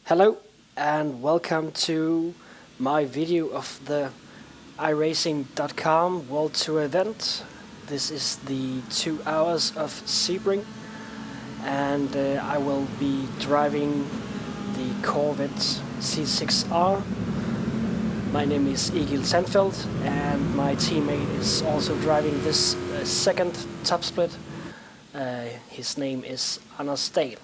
Hello and welcome to my video of the iRacing.com World Tour event. This is the 2 Hours of Sebring, and I will be driving the Corvette C6R. My name is Egil Sandfeld and my teammate is also driving this second top split. His name is Anders Dahl.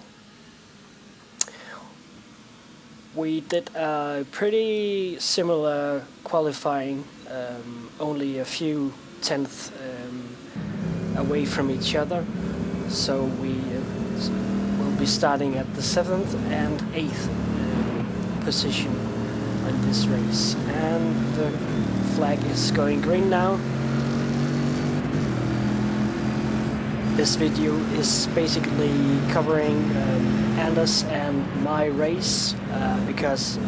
We did a pretty similar qualifying, only a few tenths away from each other. So we will be starting at the 7th and 8th position in this race. And the flag is going green now. This video is basically covering Anders and my race, because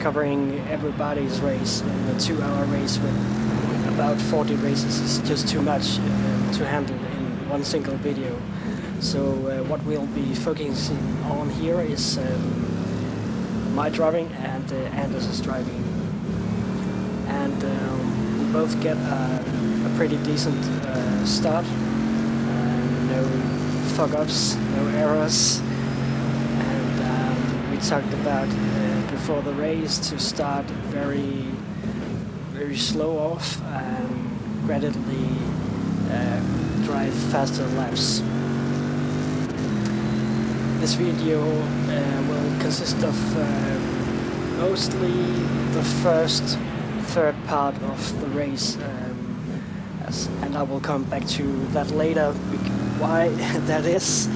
covering everybody's race in a 2-hour race with about 40 races is just too much to handle in one single video. So what we'll be focusing on here is my driving and Anders' driving. And we both get a pretty decent start. No fuck-ups, no errors, and we talked about before the race to start very slow off and gradually drive faster laps. This video will consist of mostly the third part of the race, and I will come back to that later, why that is,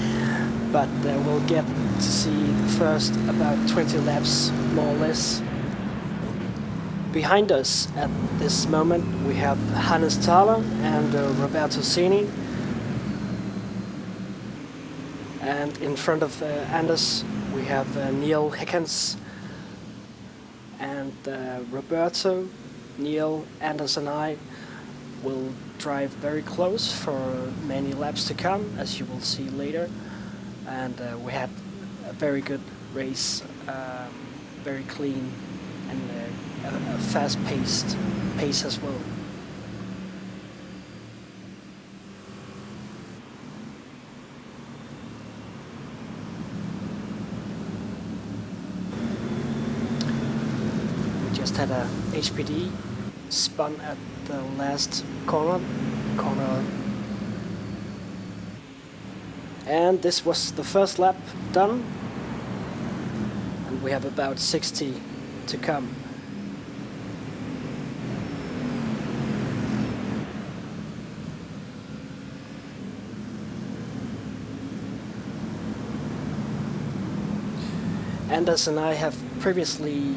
but we'll get to see the first about 20 laps more or less. Behind us at this moment we have Anders Dahl and Roberto Cini, and in front of Anders we have Neil Hickens and Roberto, Neil, Anders and I will drive very close for many laps to come, as you will see later. And we had a very good race, very clean, and a fast-paced pace as well. We just had a HPD spun at the last corner, and this was the first lap done, and we have about 60 to come. Anders and I have previously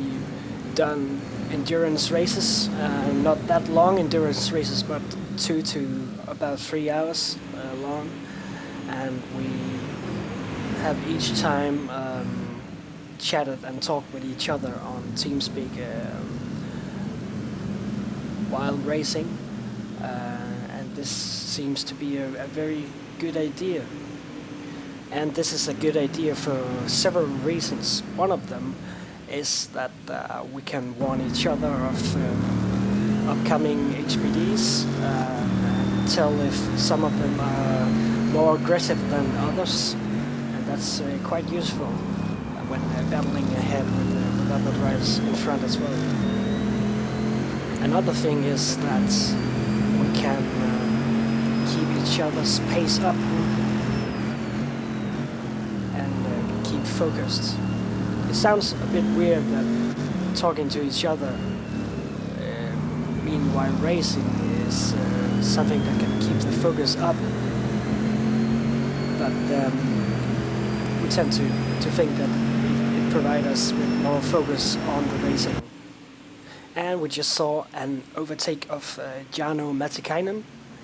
done endurance races, not that long endurance races, but 2 to about 3 hours long, and we have each time chatted and talked with each other on TeamSpeak while racing, and this seems to be a very good idea. And this is a good idea for several reasons. One of them is that we can warn each other of upcoming HPDs, and tell if some of them are more aggressive than others, and that's quite useful when battling ahead with other drivers in front as well. Another thing is that we can keep each other's pace up and keep focused. It sounds a bit weird that talking to each other meanwhile racing is something that can keep the focus up, but we tend to think that it provides us with more focus on the racing. And we just saw an overtake of Jarno Matikainen.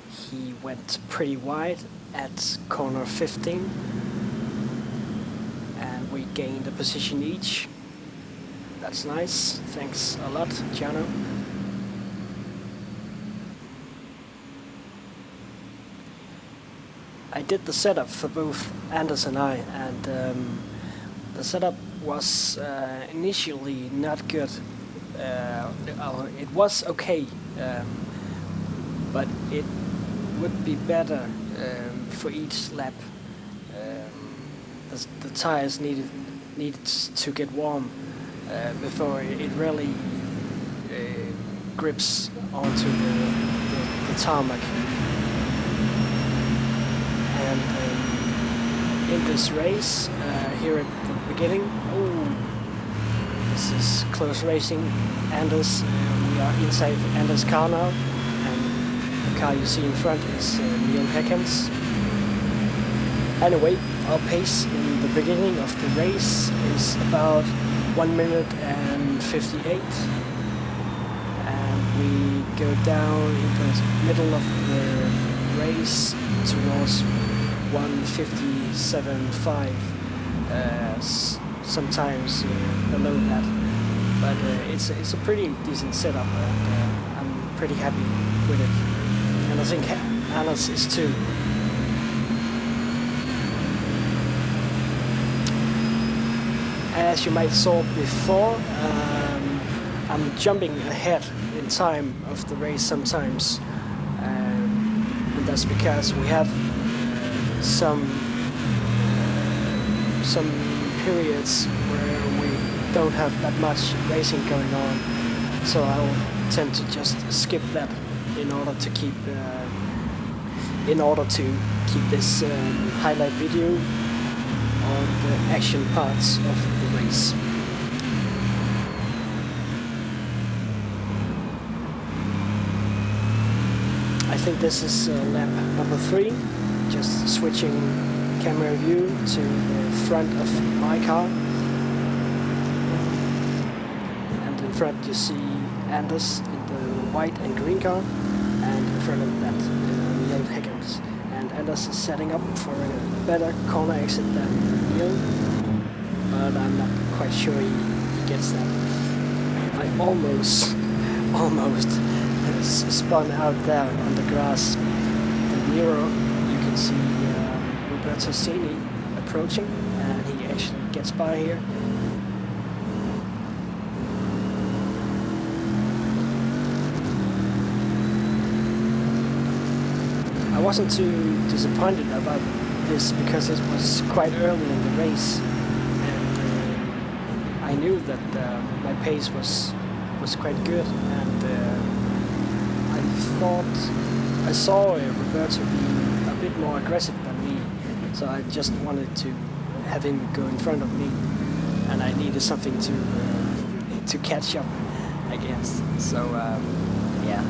He went pretty wide at corner 15. We gained a position each. That's nice. Thanks a lot, Jarno. I did the setup for both Anders and I, and the setup was initially not good. It was okay, but it would be better for each lap. The tires needed to get warm before it really grips onto the tarmac. And in this race, here at the beginning, this is close racing. Anders, we are inside Anders' car now, and the car you see in front is Egil Sandfeld's. Anyway, our pace in the beginning of the race is about 1 minute and 58, and we go down in the middle of the race towards 1:57.5, sometimes below that, but it's a pretty decent setup, and I'm pretty happy with it, and I think Anders is too. As you might saw before, I'm jumping ahead in time of the race sometimes, and that's because we have some periods where we don't have that much racing going on, so I'll tend to just skip that in order to keep this highlight video on the action parts of the race. I think this is lap number 3, just switching camera view to the front of my car, and in front you see Anders in the white and green car, and in front of that Egil Sandfeld. And Anders is setting up for a better corner exit than Egil, but I'm not quite sure he gets that. I almost spun out there on the grass. The mirror, you can see Roberto Cini approaching, and he actually gets by here. I wasn't too disappointed about this because it was quite early in the race, and I knew that my pace was quite good, and I saw Roberto being a bit more aggressive than me, so I just wanted to have him go in front of me, and I needed something to catch up against. So yeah.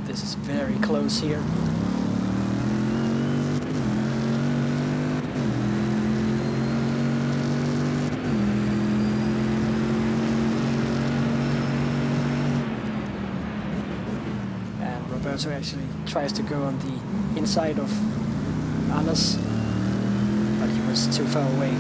This is very close here. And Roberto actually tries to go on the inside of Anders, but he was too far away.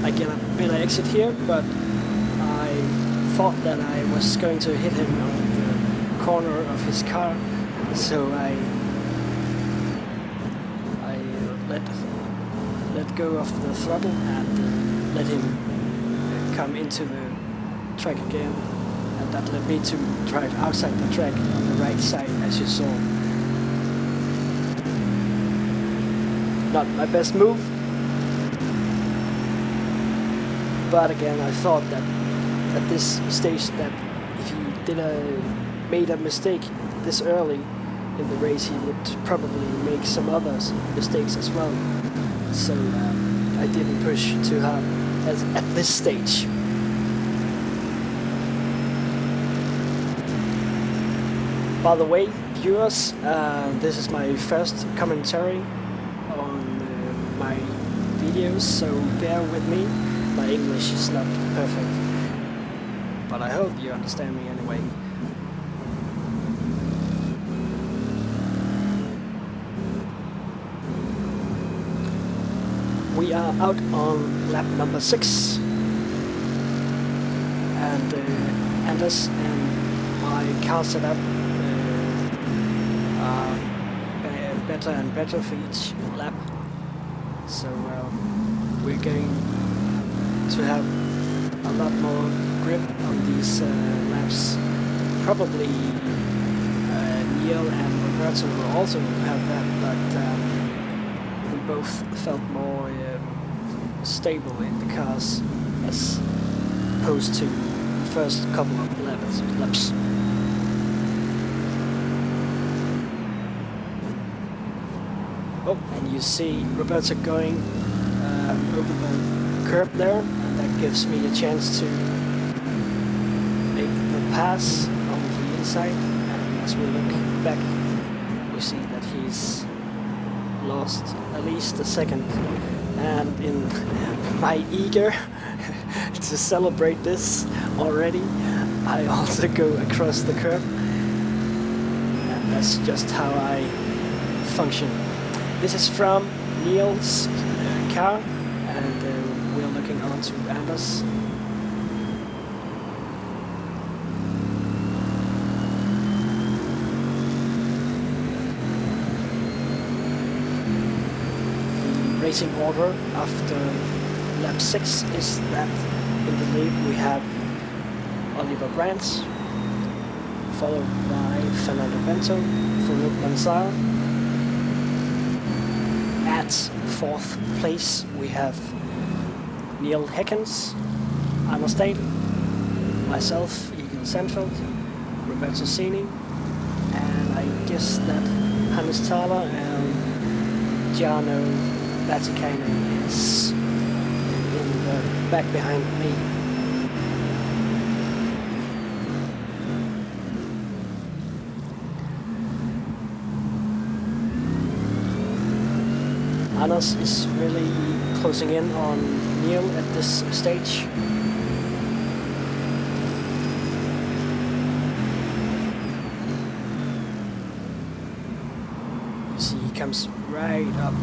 I get a better exit here, but I thought that I was going to hit him on the corner of his car, so I let go of the throttle and let him come into the track again, and that led me to drive outside the track on the right side, as you saw. Not my best move, but again, I thought that at this stage that if he made a mistake this early in the race, he would probably make some other mistakes as well. So I didn't push too hard at this stage. By the way, viewers, this is my first commentary on my videos, so bear with me. My English is not perfect, but I hope you understand me anyway. we are out on lap number 6, and Anders and my car setup are better and better for each lap, so we're going to have a lot more grip on these laps. Probably Neil and Roberto will also have that, but we both felt more stable in the cars as opposed to the first couple of laps. Oh, and you see Roberto going over the curb there, and that gives me a chance to make the pass on the inside. And as we look back, we see that he's lost at least a second, and in my eager to celebrate this already, I also go across the curb, and that's just how I function. This is from Niels' car, and we're looking on to Anders. The racing order after lap 6 is that in the lead we have Oliver Brandt, followed by Fernando Bento, Farouk Mansar. At 4th place we have Neil Heckens, Anders Dahl, myself, Egil Sandfeld, Roberto Cini, and I guess that Hannes Thaler and Jarno Vatikainen is in the back behind me. Anders is really closing in on Neil at this stage. You see he comes right up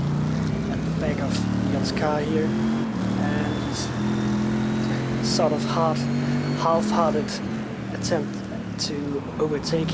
at the back of Neil's car here, and he's sort of half-hearted attempt to overtake.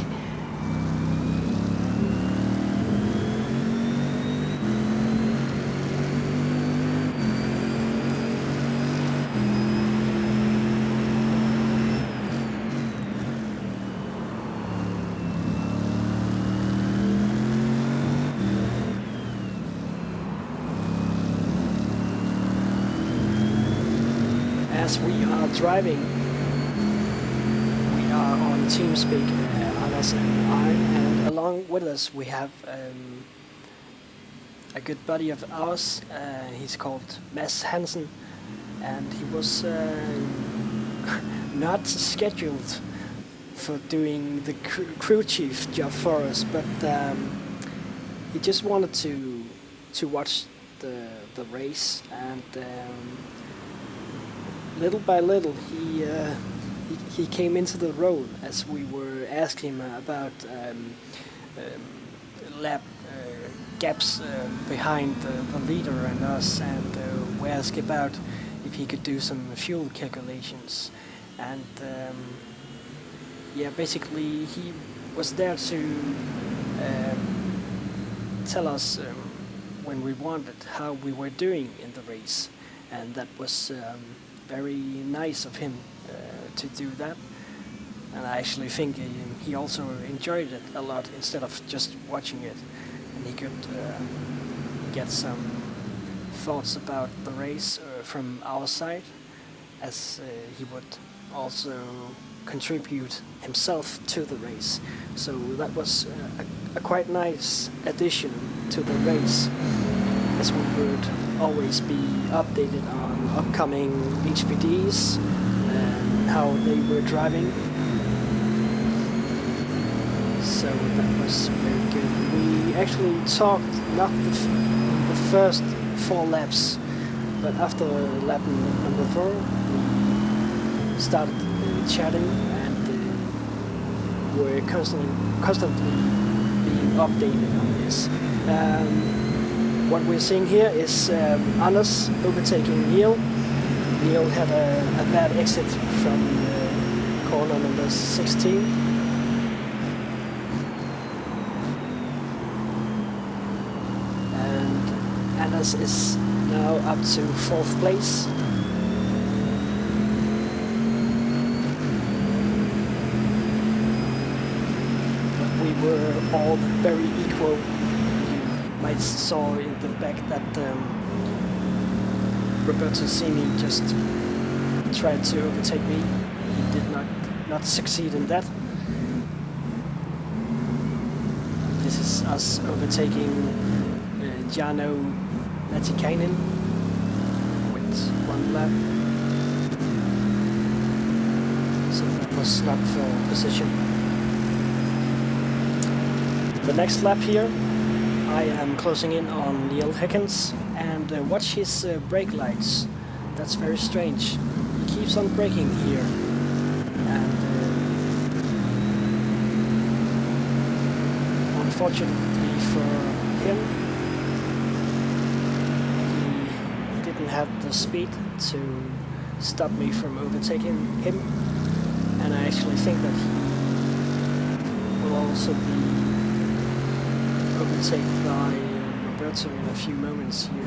As we are driving, we are on TeamSpeak, Anders and I, and along with us we have a good buddy of ours. He's called Mads E Hansen, and he was not scheduled for doing the crew chief job for us, but he just wanted to watch the race, and little by little, he came into the role as we were asking him about lap gaps behind the leader and us, and we asked about if he could do some fuel calculations, and yeah, basically he was there to tell us when we wanted how we were doing in the race, and that was very nice of him to do that, and I actually think he also enjoyed it a lot instead of just watching it, and he could get some thoughts about the race from our side, as he would also contribute himself to the race. So that was a quite nice addition to the race, as we would always be updated on upcoming HPDs and how they were driving. So that was very good. We actually talked not the first 4 laps, but after lap number 4 we started chatting, and we're constantly being updated on this. what we're seeing here is Anders overtaking Egil. Egil had a bad exit from corner number 16. And Anders is now up to 4th place. We were all very equal. You might saw in the back that Roberto Simi just tried to overtake me. He did not succeed in that. This is us overtaking Jarno Matikainen with 1 lap. So that was not for position. The next lap here, I am closing in on Neil Higgins, and watch his brake lights. That's very strange. He keeps on braking here, and unfortunately for him, he didn't have the speed to stop me from overtaking him, and I actually think that he will also be overtaken by Roberto in a few moments here.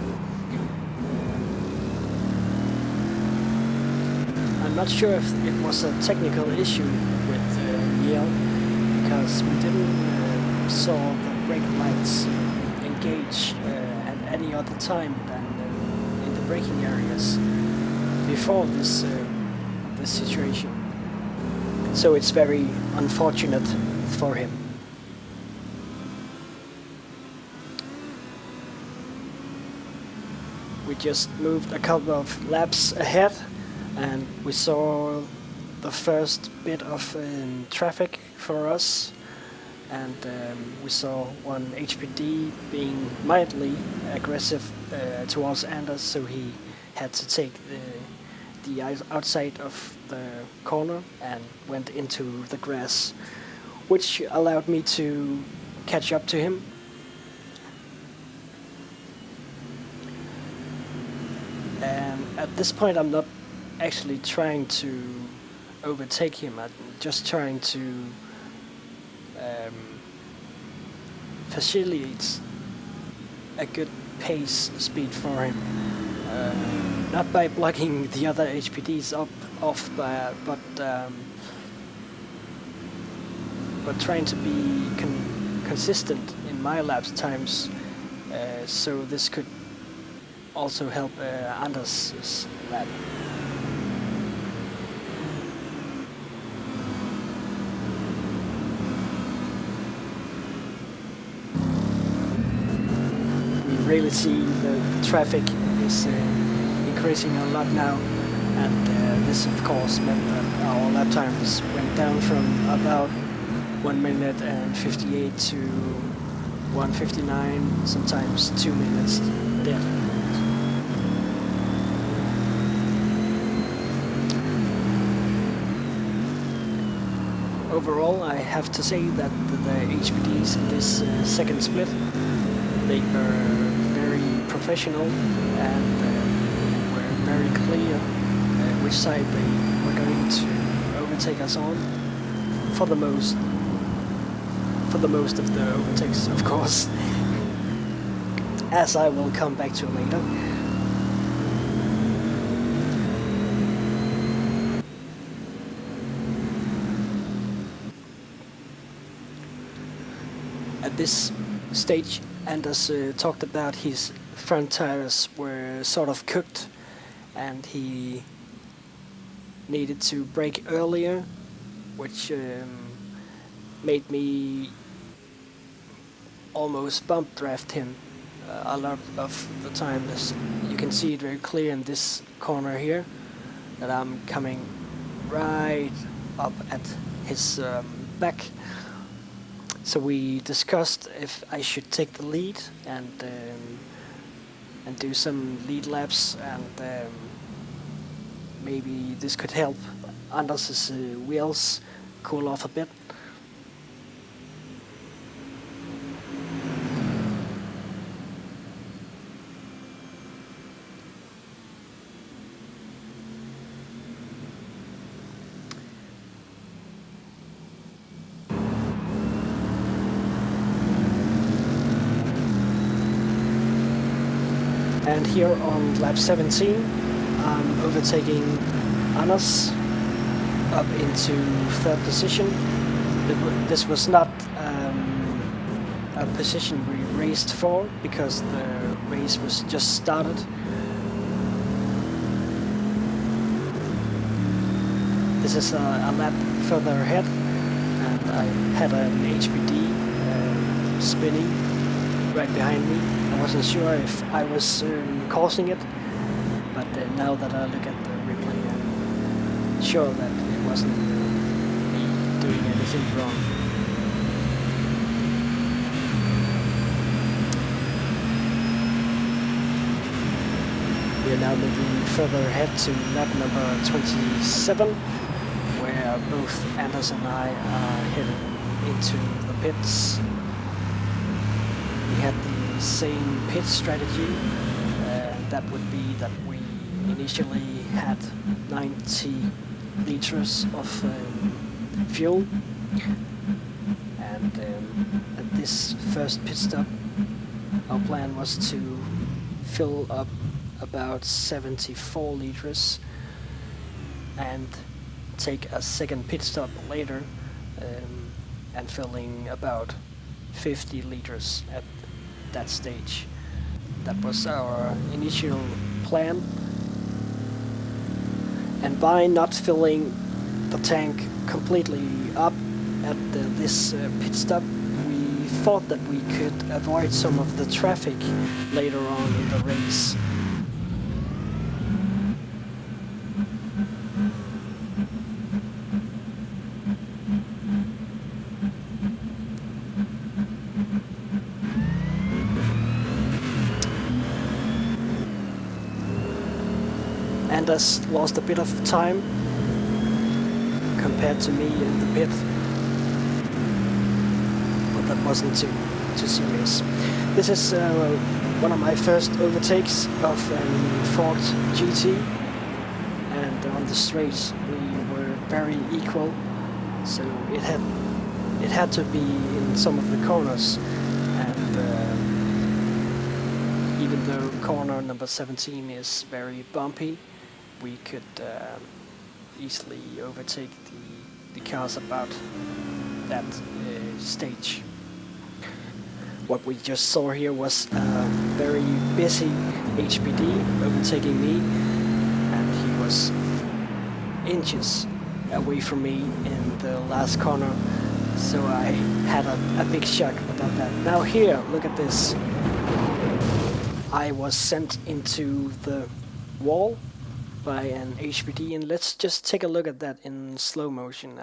I'm not sure if it was a technical issue with Yale, because we didn't saw the brake lights engage at any other time than in the braking areas before this situation. So it's very unfortunate for him. We just moved a couple of laps ahead, and we saw the first bit of traffic for us, and we saw one HPD being mildly aggressive towards Anders, so he had to take the outside of the corner and went into the grass, which allowed me to catch up to him. And at this point I'm not actually trying to overtake him, I'm just trying to facilitate a good pace speed for him. Not by blocking the other HPDs off, but trying to be consistent in my lap times, so this could also help Anders' lap. We really see the traffic is increasing a lot now, and this of course meant that our lap times went down from about 1 minute and 58 to 1:59, sometimes 2 minutes dead. Overall, I have to say that the HPDs in this second split, they were very professional and were very clear which side they were going to overtake us on. For the most of the overtakes, of course, as I will come back to later. At this stage, Anders talked about his front tires were sort of cooked and he needed to brake earlier, which made me almost bump draft him a lot of the time. You can see it very clear in this corner here that I'm coming right up at his back. So we discussed if I should take the lead and do some lead laps, and maybe this could help Anders' wheels cool off a bit. And here on lap 17, I'm overtaking Anders up into third position. This was not a position we raced for because the race was just started. This is a lap further ahead, and I had an HPD spinning right behind me. I wasn't sure if I was causing it, but now that I look at the replay, I'm sure that it wasn't me doing anything wrong. We are now moving further ahead to lap number 27, where both Anders and I are heading into the pits. We had the same pit strategy. That would be that we initially had 90 liters of fuel, and at this first pit stop our plan was to fill up about 74 liters and take a second pit stop later and filling about 50 liters at that stage. That was our initial plan, and by not filling the tank completely up at this pit stop, we thought that we could avoid some of the traffic later on in the race. Anders lost a bit of time compared to me in the pit, but that wasn't too serious. This is one of my first overtakes of Ford GT, and on the straight we were very equal, so it had to be in some of the corners, and even though corner number 17 is very bumpy, we could easily overtake the cars about that stage. What we just saw here was a very busy HPD overtaking me, and he was inches away from me in the last corner, so I had a big shock about that. Now here, look at this. I was sent into the wall by an HPD, and let's just take a look at that in slow motion.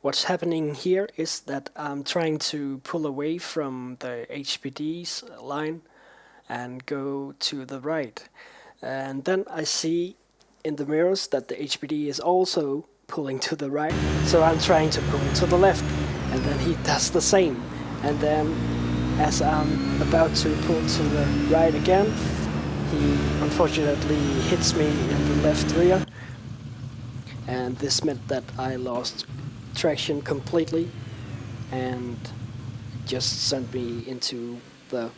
What's happening here is that I'm trying to pull away from the HPD's line and go to the right, and then I see in the mirrors that the HPD is also pulling to the right, so I'm trying to pull to the left, and then he does the same, and then as I'm about to pull to the right again, he unfortunately hits me in the left rear, and this meant that I lost traction completely and just sent me into the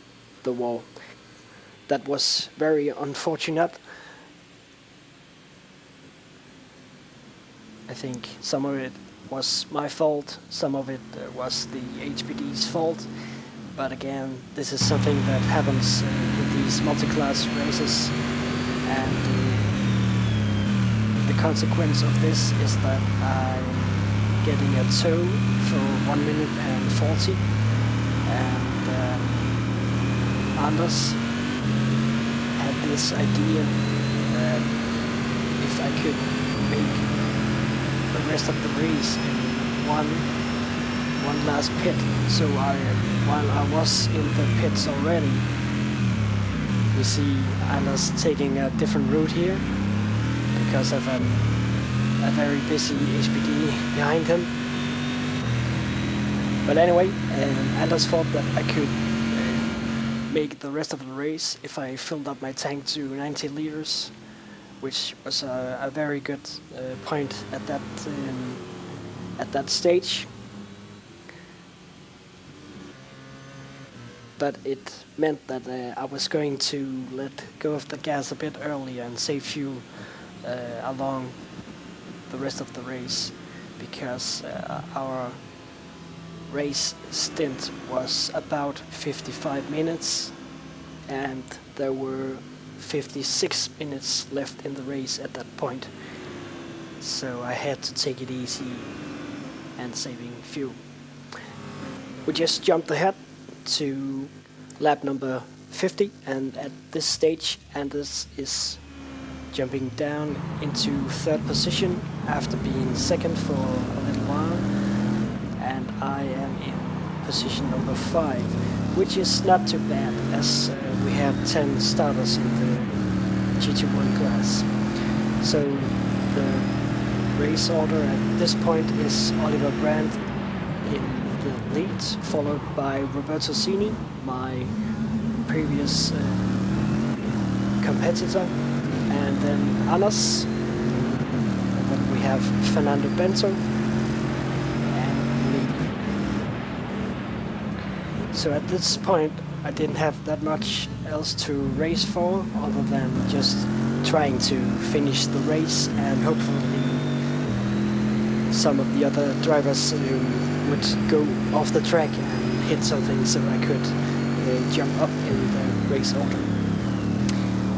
wall. That was very unfortunate. I think some of it was my fault, some of it was the HPD's fault. But again, this is something that happens with these multi-class races, and the consequence of this is that I'm getting a tow for 1 minute and 40, and Anders had this idea that if I could make the rest of the race in one last pit, so while I was in the pits already, we see Anders taking a different route here because of a very busy HPD behind him. But anyway, Anders thought that I could make the rest of the race if I filled up my tank to 90 liters, which was a very good point at that stage. but it meant that I was going to let go of the gas a bit earlier and save fuel along the rest of the race, because our race stint was about 55 minutes and there were 56 minutes left in the race at that point, so I had to take it easy and saving fuel. We just jumped ahead to lap number 50, and at this stage Anders is jumping down into third position after being second for a little while, and I am in position number 5, which is not too bad, as we have 10 starters in the GT1 class. So the race order at this point is Oliver Brandt in the lead, followed by Roberto Cini, my previous competitor, and then Anders, and then we have Fernando Bento and me. So at this point I didn't have that much else to race for other than just trying to finish the race, and hopefully some of the other drivers would go off the track and hit something so I could jump up in the race order.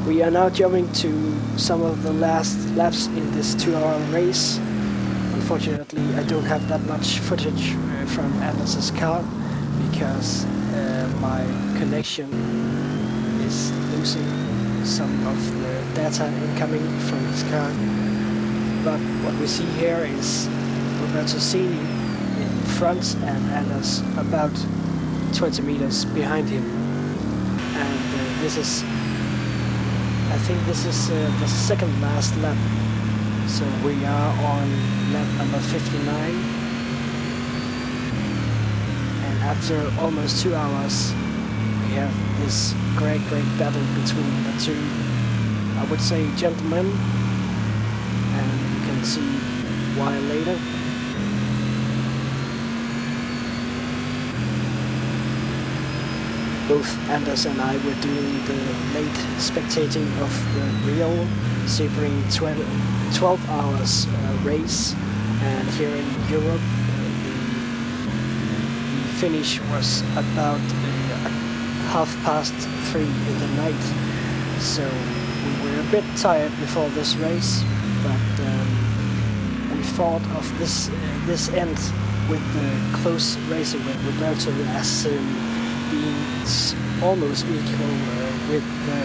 We are now jumping to some of the last laps in this 2-hour race. Unfortunately, I don't have that much footage from Anders' car because my connection is losing some of the data incoming from his car. But what we see here is Roberto Cini in front and Anders about 20 meters behind him. And this is, I think this is the second last lap. So we are on lap number 59. And after almost 2 hours, we have this great battle between the two, I would say, gentlemen. And you can see why later. Both Anders and I were doing the late spectating of the real Sebring 12 hours race, and here in Europe the finish was about 3:30 in the night. So we were a bit tired before this race, but we thought of this end with the close racing with Roberto as being almost equal with the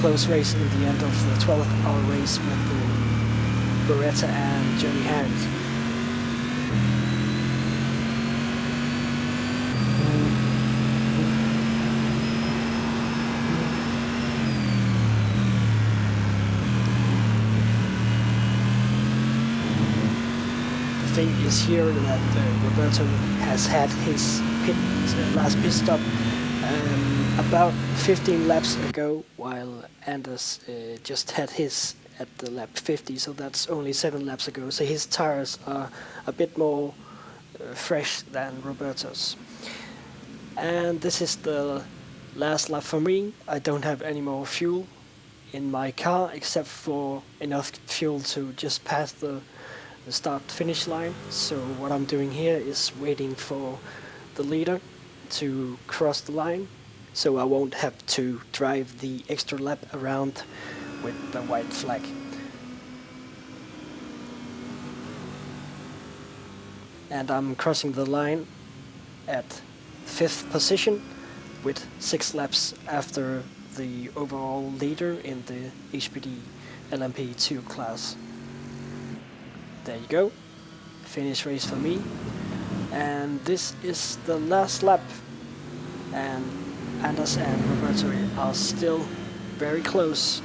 close race in the end of the 12-hour race with Beretta and Johnny Hand. The thing is here that Roberto has had his last pit stop about 15 laps ago, while Anders just had his at the lap 50, so that's only 7 laps ago. So his tires are a bit more fresh than Roberto's. And this is the last lap for me. I don't have any more fuel in my car except for enough fuel to just pass the start-finish line. So what I'm doing here is waiting for the leader to cross the line, so I won't have to drive the extra lap around with the white flag. And I'm crossing the line at 5th position with 6 laps after the overall leader in the HPD LMP2 class. There you go, finish race for me. And this is the last lap, and Anders and Roberto are still very close.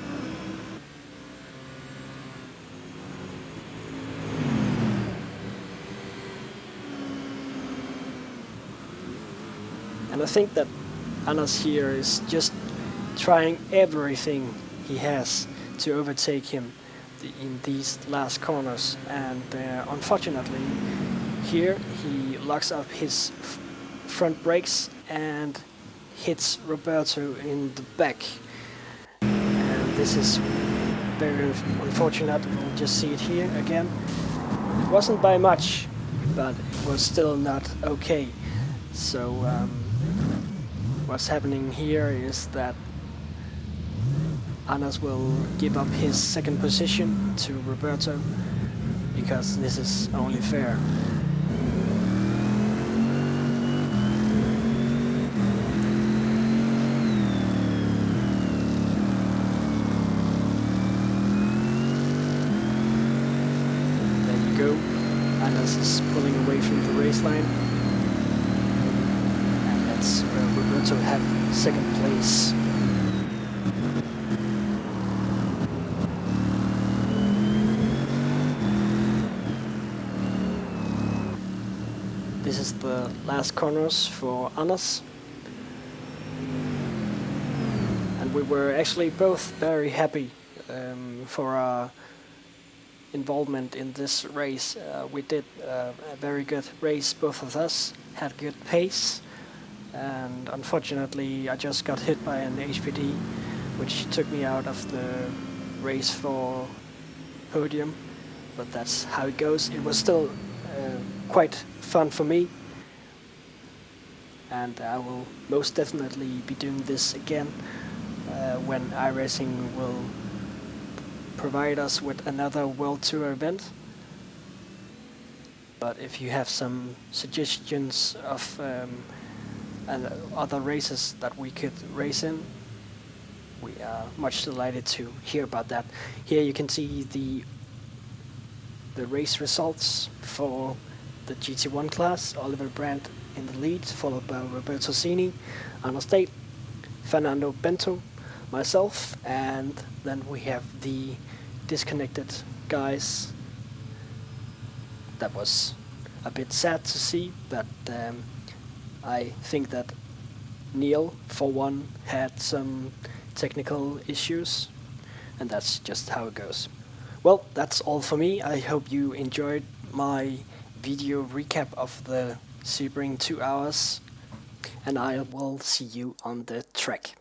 And I think that Anders here is just trying everything he has to overtake him in these last corners, and unfortunately here he locks up his front brakes and hits Roberto in the back, and this is very unfortunate. We'll just see it here again. It wasn't by much, but it was still not okay. So what's happening here is that Anders will give up his second position to Roberto, because this is only fair. Anders is pulling away from the race line, and that's where Roberto have second place. This is the last corners for Anders, and we were actually both very happy for our involvement in this race. We did a very good race, both of us had good pace, and unfortunately I just got hit by an HPD, which took me out of the race for podium, but that's how it goes. It was still quite fun for me, and I will most definitely be doing this again when iRacing will provide us with another World Tour event. But if you have some suggestions of other races that we could race in, we are much delighted to hear about that. Here you can see the race results for the GT1 class. Oliver Brandt in the lead, followed by Roberto Cini, Anders Dahl, Fernando Bento, myself, and then we have the disconnected guys. That was a bit sad to see, but I think that Neil, for one, had some technical issues, and that's just how it goes. Well, that's all for me. I hope you enjoyed my video recap of the Sebring 2 hours, and I will see you on the track.